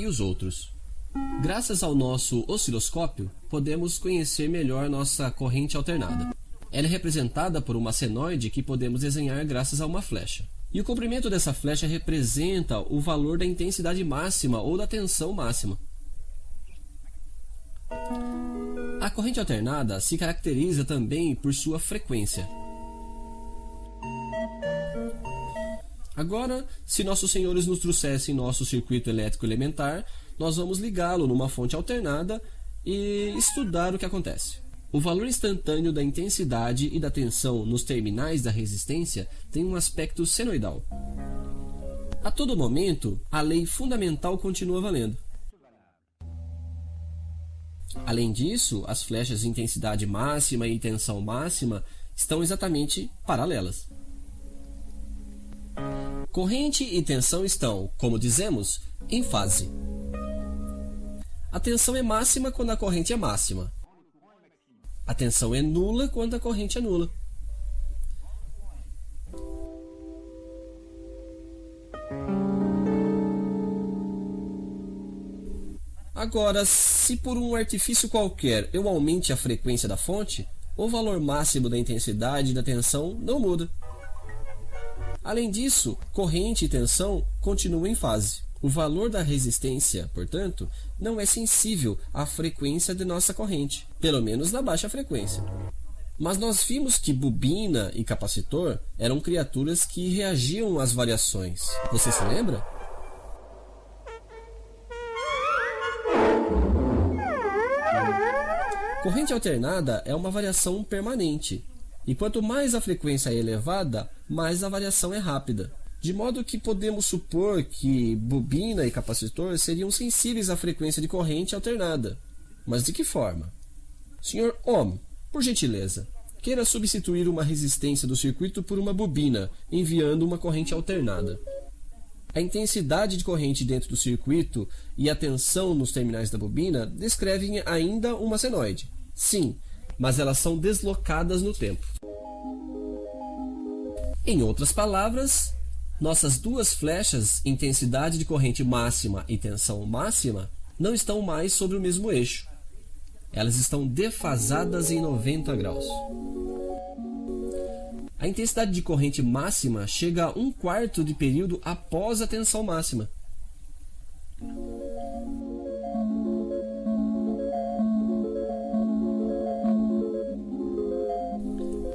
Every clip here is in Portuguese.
e os outros. Graças ao nosso osciloscópio, podemos conhecer melhor nossa corrente alternada. Ela é representada por uma senoide que podemos desenhar graças a uma flecha. E o comprimento dessa flecha representa o valor da intensidade máxima ou da tensão máxima. A corrente alternada se caracteriza também por sua frequência. Agora, se nossos senhores nos trouxessem nosso circuito elétrico elementar, nós vamos ligá-lo numa fonte alternada e estudar o que acontece. O valor instantâneo da intensidade e da tensão nos terminais da resistência tem um aspecto senoidal. A todo momento, a lei fundamental continua valendo. Além disso, as flechas de intensidade máxima e tensão máxima estão exatamente paralelas. Corrente e tensão estão, como dizemos, em fase. A tensão é máxima quando a corrente é máxima. A tensão é nula quando a corrente é nula. Agora, se por um artifício qualquer eu aumente a frequência da fonte, o valor máximo da intensidade e da tensão não muda. Além disso, corrente e tensão continuam em fase. O valor da resistência, portanto, não é sensível à frequência de nossa corrente, pelo menos na baixa frequência. Mas nós vimos que bobina e capacitor eram criaturas que reagiam às variações. Você se lembra? Corrente alternada é uma variação permanente, e quanto mais a frequência é elevada, mais a variação é rápida. De modo que podemos supor que bobina e capacitor seriam sensíveis à frequência de corrente alternada. Mas de que forma? Sr. Ohm, por gentileza, queira substituir uma resistência do circuito por uma bobina, enviando uma corrente alternada. A intensidade de corrente dentro do circuito e a tensão nos terminais da bobina descrevem ainda uma senoide. Sim, mas elas são deslocadas no tempo. Em outras palavras, nossas duas flechas, intensidade de corrente máxima e tensão máxima, não estão mais sobre o mesmo eixo. Elas estão defasadas em 90 graus. A intensidade de corrente máxima chega a 1/4 de período após a tensão máxima.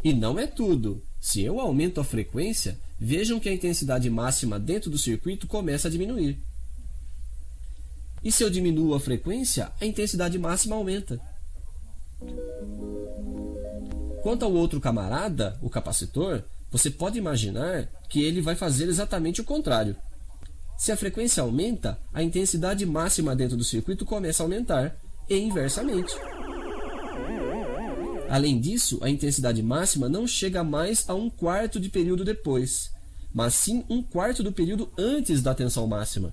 E não é tudo. Se eu aumento a frequência, vejam que a intensidade máxima dentro do circuito começa a diminuir. E se eu diminuo a frequência, a intensidade máxima aumenta. Quanto ao outro camarada, o capacitor, você pode imaginar que ele vai fazer exatamente o contrário. Se a frequência aumenta, a intensidade máxima dentro do circuito começa a aumentar, e inversamente. Além disso, a intensidade máxima não chega mais a 1/4 de período depois, mas sim 1/4 do período antes da tensão máxima.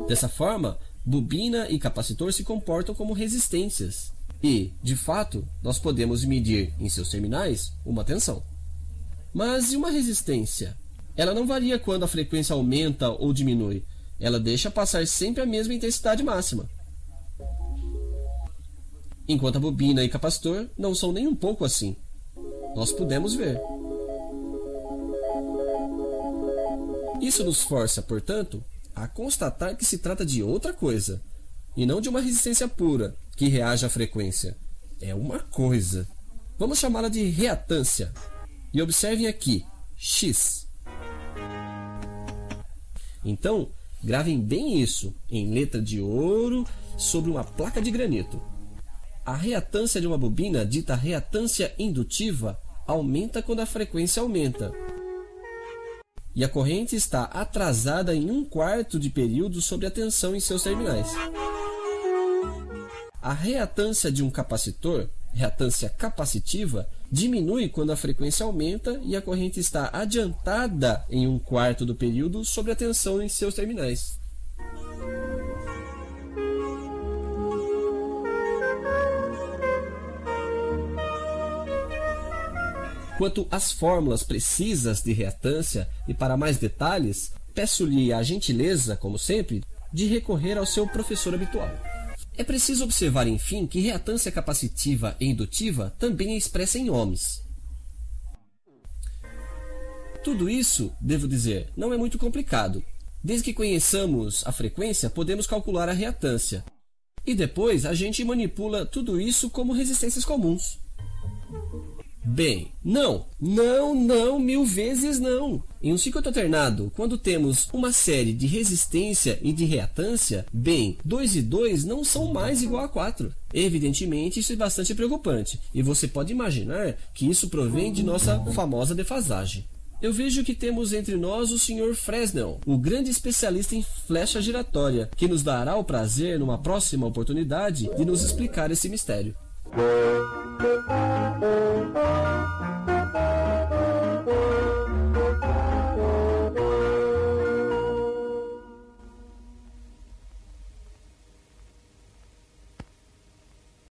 Dessa forma, bobina e capacitor se comportam como resistências. E, de fato, nós podemos medir em seus terminais uma tensão. Mas e uma resistência? Ela não varia quando a frequência aumenta ou diminui. Ela deixa passar sempre a mesma intensidade máxima. Enquanto a bobina e capacitor não são nem um pouco assim. Nós podemos ver. Isso nos força, portanto, a constatar que se trata de outra coisa, e não de uma resistência pura, que reage à frequência. É uma coisa. Vamos chamá-la de reatância. E observem aqui, X. Então, gravem bem isso, em letra de ouro, sobre uma placa de granito. A reatância de uma bobina, dita reatância indutiva, aumenta quando a frequência aumenta. E a corrente está atrasada em 1/4 de período sobre a tensão em seus terminais. A reatância de um capacitor, reatância capacitiva, diminui quando a frequência aumenta e a corrente está adiantada em 1/4 do período sobre a tensão em seus terminais. Quanto às fórmulas precisas de reatância e para mais detalhes, peço-lhe a gentileza, como sempre, de recorrer ao seu professor habitual. É preciso observar, enfim, que reatância capacitiva e indutiva também é expressa em ohms. Tudo isso, devo dizer, não é muito complicado. Desde que conheçamos a frequência, podemos calcular a reatância. E depois a gente manipula tudo isso como resistências comuns. Bem, não, mil vezes não. Em um ciclo alternado, quando temos uma série de resistência e de reatância, bem, 2 e 2 não são mais igual a 4. Evidentemente, isso é bastante preocupante, e você pode imaginar que isso provém de nossa famosa defasagem. Eu vejo que temos entre nós o Sr. Fresnel, o grande especialista em flecha giratória, que nos dará o prazer, numa próxima oportunidade, de nos explicar esse mistério.